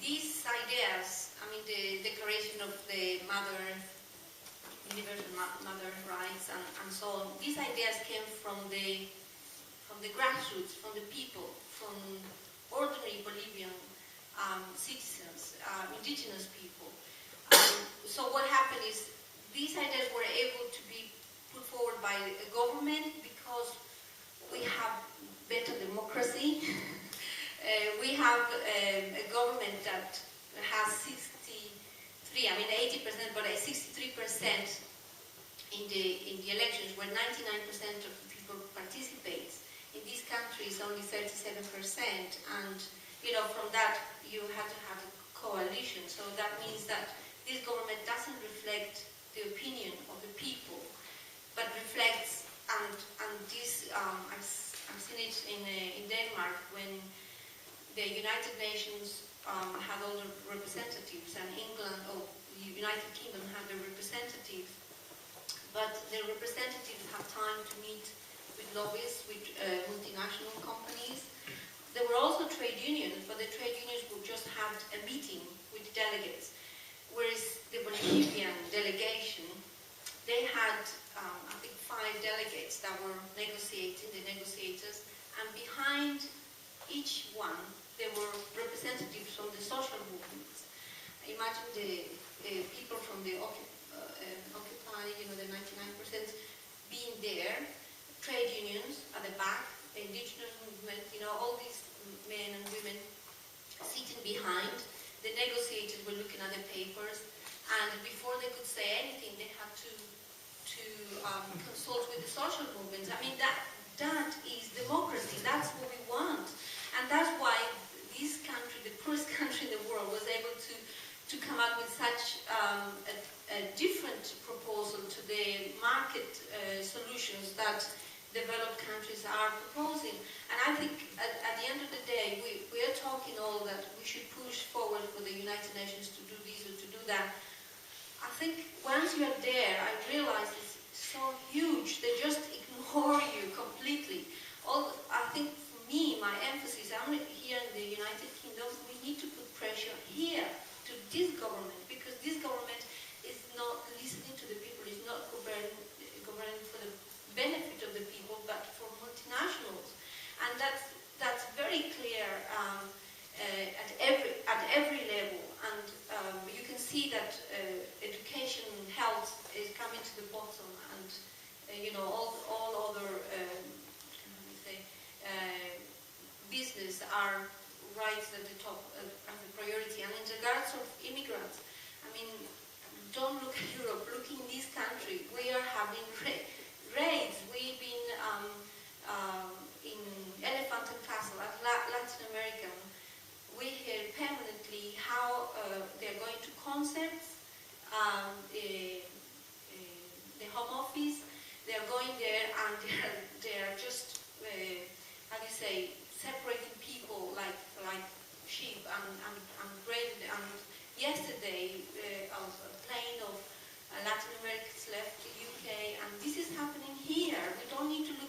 these ideas, I mean, the Declaration of the Universal Mother Rights and so on, these ideas came from the grassroots, from the people, from ordinary Bolivian citizens, indigenous people. So what happened is these ideas were able to be put forward by a government because we have better democracy. We have a government that has 63, I mean 80%, but 63% in the elections, where 99% of the people participate. In these countries, only 37%, and from that you have to have a coalition. So that means that this government doesn't reflect the opinion of the people, but reflects, and this I've seen it in Denmark when the United Nations had all the representatives, and England or the United Kingdom had the representatives, but the representatives have time to meet with lobbyists, with multinational companies. There were also trade unions, but the trade unions would just have a meeting with delegates, whereas the Bolivian delegation, they had, I think, 5 delegates that were negotiating, the negotiators, and behind each one, there were representatives from the social movements. Imagine the people from the Occupy, the 99% being there, trade unions at the back, the indigenous movement, all these men and women sitting behind. The negotiators were looking at the papers, and before they could say anything, they had to consult with the social movements. I mean, that is democracy. That's what we want, and that's why this country, the poorest country in the world, was able to come up with such a different proposal to the market solutions that developed countries are proposing. And I think at the end of the day, we are talking all that we should push forward for the United Nations to do this or to do that. I think once you're there, I realize it's so huge. They just ignore you completely. I think for me, my emphasis, I'm here in the United Kingdom, we need to put pressure here to this government, because this government is not listening to the people, is not governing for the benefit of the people, but for multinationals. And that's very clear at every level. And you can see that education, health is coming to the bottom, and all other business are right at the top as a priority. And in regards of immigrants, I mean, don't look at Europe, look in this country. We are having raids. We've been in Elephant and Castle, Latin America. We hear permanently how they're going to concepts, the home office. They're going there and they're just, how do you say, separating people like sheep and graded. And yesterday, a plane of Latin Americans left the UK, and this is happening here. We don't need to look